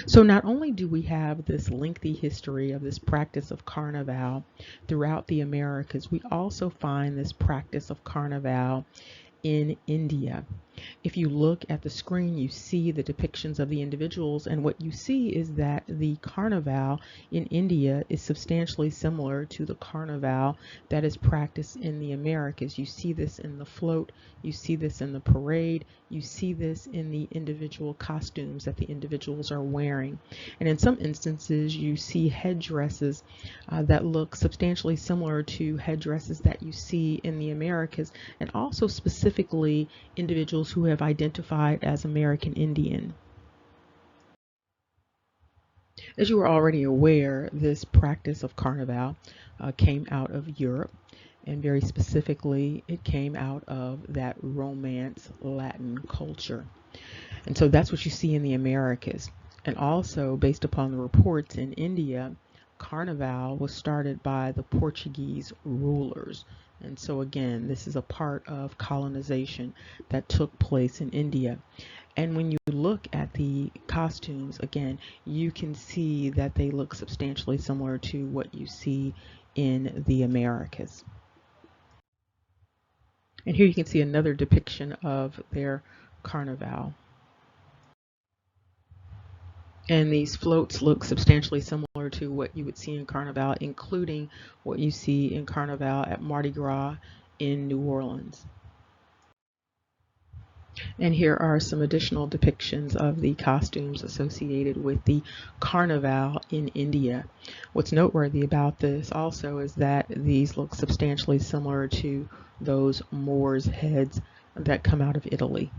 So not only do we have this lengthy history of this practice of Carnival throughout the Americas, we also find this practice of Carnival in India. If you look at the screen, you see the depictions of the individuals, and what you see is that the Carnival in India is substantially similar to the Carnival that is practiced in the Americas. You see this in the float, you see this in the parade, you see this in the individual costumes that the individuals are wearing. And in some instances, you see headdresses that look substantially similar to headdresses that you see in the Americas, and also specifically individuals who have identified as American Indian. As you are already aware, this practice of Carnival came out of Europe, and very specifically, it came out of that Romance Latin culture. And so that's what you see in the Americas. And also, based upon the reports in India, Carnival was started by the Portuguese rulers. And so again, this is a part of colonization that took place in India. And when you look at the costumes, again, you can see that they look substantially similar to what you see in the Americas. And here you can see another depiction of their Carnival. And these floats look substantially similar to what you would see in Carnival, including what you see in Carnival at Mardi Gras in New Orleans. And here are some additional depictions of the costumes associated with the Carnival in India. What's noteworthy about this also is that these look substantially similar to those Moors heads that come out of Italy.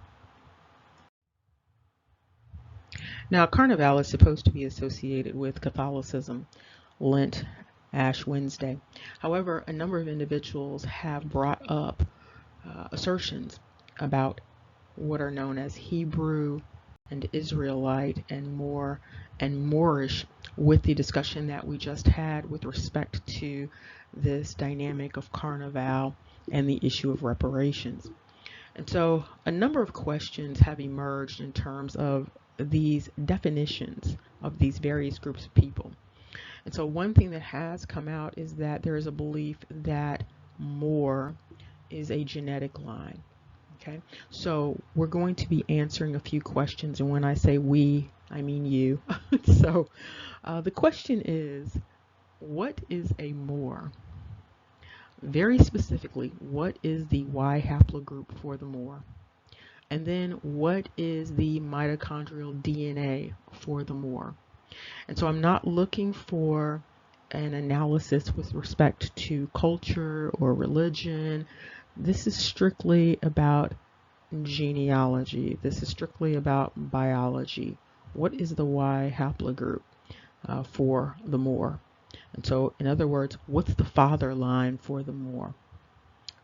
Now, Carnival is supposed to be associated with Catholicism, Lent, Ash Wednesday. However, a number of individuals have brought up assertions about what are known as Hebrew and Israelite and MOOR and Moorish with the discussion that we just had with respect to this dynamic of Carnival and the issue of reparations. And so a number of questions have emerged in terms of these definitions of these various groups of people. And so one thing that has come out is that there is a belief that MOOR is a genetic line. Okay, so we're going to be answering a few questions, and when I say we, I mean you. So the question is, what is a MOOR? Very specifically, what is the Y haplogroup for the MOOR? And then what is the mitochondrial DNA for the MOOR? And so I'm not looking for an analysis with respect to culture or religion. This is strictly about genealogy. This is strictly about biology. What is the Y haplogroup for the MOOR? And so, in other words, what's the father line for the MOOR?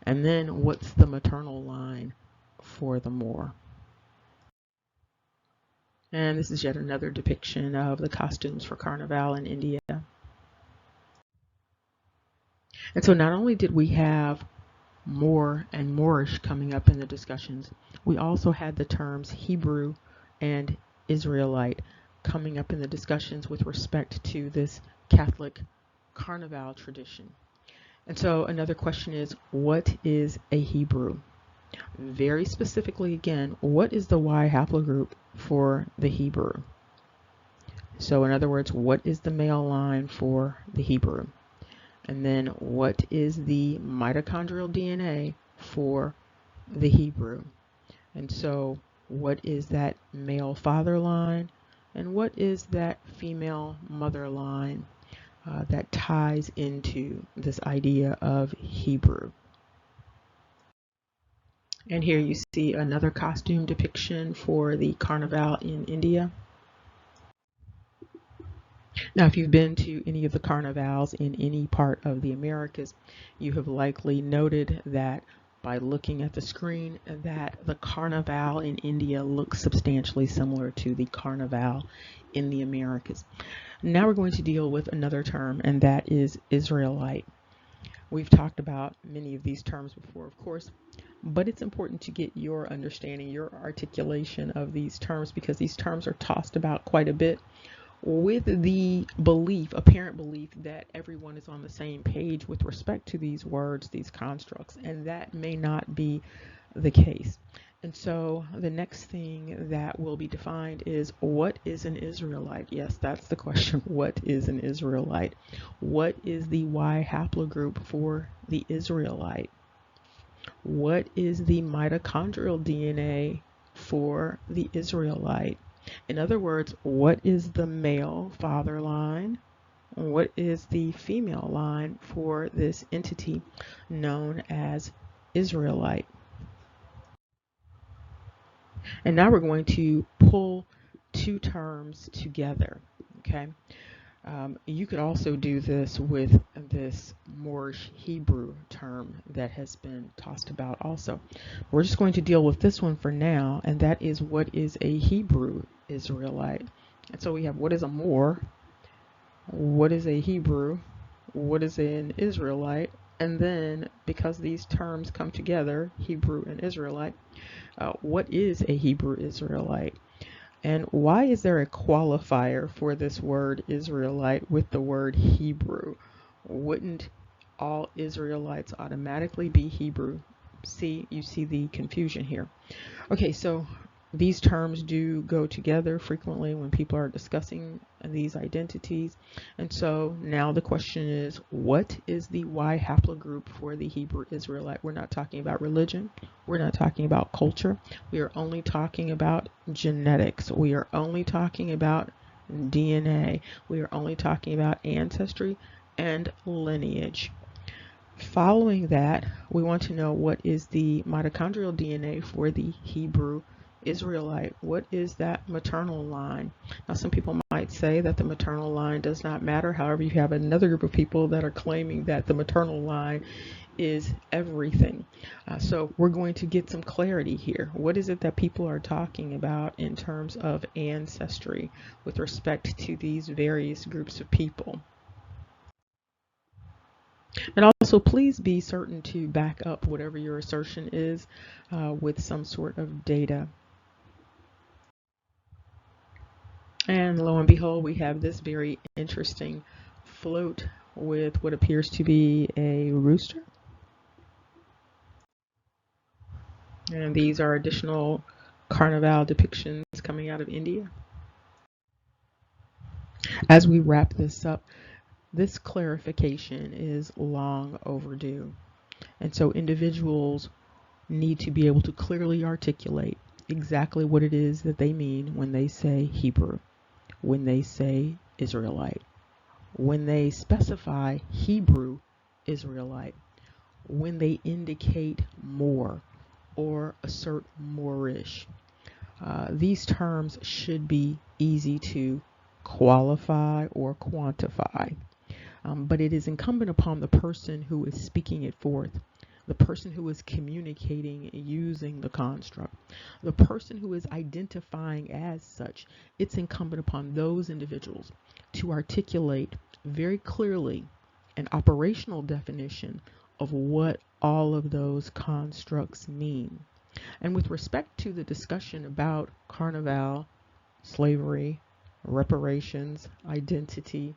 And then what's the maternal line for the MOOR? And this is yet another depiction of the costumes for Carnival in India. And so not only did we have MOOR and Moorish coming up in the discussions, we also had the terms Hebrew and Israelite coming up in the discussions with respect to this Catholic Carnival tradition. And so another question is, what is a Hebrew? Very specifically, again, what is the Y haplogroup for the Hebrew? So in other words, what is the male line for the Hebrew? And then what is the mitochondrial DNA for the Hebrew? And so what is that male father line? And what is that female mother line that ties into this idea of Hebrew? And here you see another costume depiction for the Carnival in India. Now, if you've been to any of the carnivals in any part of the Americas, you have likely noted that by looking at the screen that the Carnival in India looks substantially similar to the Carnival in the Americas. Now we're going to deal with another term, and that is Israelite. We've talked about many of these terms before, of course. but it's important to get your understanding, your articulation of these terms, because these terms are tossed about quite a bit with the belief, apparent belief, that everyone is on the same page with respect to these words, these constructs, and that may not be the case. And so the next thing that will be defined is, what is an Israelite? Yes, that's the question. What is an Israelite? What is the Y haplogroup for the Israelite? What is the mitochondrial DNA for the Israelite? In other words, what is the male father line? What is the female line for this entity known as Israelite? And now we're going to pull two terms together, okay? You could also do this with this Moorish Hebrew term that has been tossed about also. We're just going to deal with this one for now, and that is, what is a Hebrew Israelite? And so we have, what is a Moor? What is a Hebrew? What is an Israelite? And then, because these terms come together, Hebrew and Israelite, what is a Hebrew Israelite? And why is there a qualifier for this word Israelite with the word Hebrew? Wouldn't all Israelites automatically be Hebrew? See, you see the confusion here. Okay, so these terms do go together frequently when people are discussing these identities. And so now the question is, what is the Y haplogroup for the Hebrew Israelite? We're not talking about religion. We're not talking about culture. We are only talking about genetics. We are only talking about DNA. We are only talking about ancestry and lineage. Following that, we want to know, what is the mitochondrial DNA for the Hebrew Israelite? What is that maternal line? Now, some people might say that the maternal line does not matter. However, you have another group of people that are claiming that the maternal line is everything. So we're going to get some clarity here. What is it that people are talking about in terms of ancestry with respect to these various groups of people? And also, please be certain to back up whatever your assertion is with some sort of data. And lo and behold, we have this very interesting float with what appears to be a rooster. And these are additional Carnival depictions coming out of India. As we wrap this up, this clarification is long overdue. And so individuals need to be able to clearly articulate exactly what it is that they mean when they say Hebrew, when they say Israelite, when they specify Hebrew Israelite, when they indicate MOOR or assert Moorish. These terms should be easy to qualify or quantify, but it is incumbent upon the person who is speaking it forth, the person who is communicating using the construct, the person who is identifying as such. It's incumbent upon those individuals to articulate very clearly an operational definition of what all of those constructs mean. And with respect to the discussion about Carnival, slavery, reparations, identity,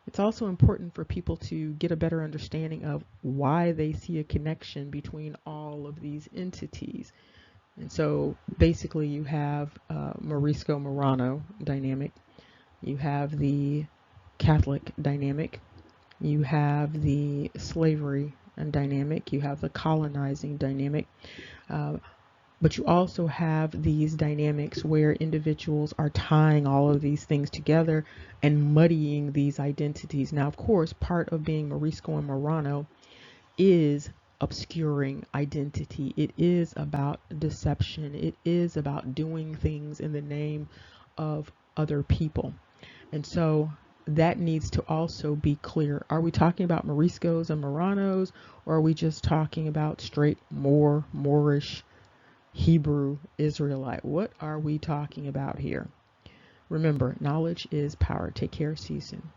it's also important for people to get a better understanding of why they see a connection between all of these entities. And so basically you have Morisco-Marrano dynamic, you have the Catholic dynamic, you have the slavery dynamic, you have the colonizing dynamic, but you also have these dynamics where individuals are tying all of these things together and muddying these identities. Now, of course, part of being Morisco and Marrano is obscuring identity. It is about deception. It is about doing things in the name of other people. And so that needs to also be clear. Are we talking about Moriscos and Marranos, or are we just talking about straight Moorish, Hebrew Israelite? What are we talking about here? Remember, knowledge is power. Take care. See you soon.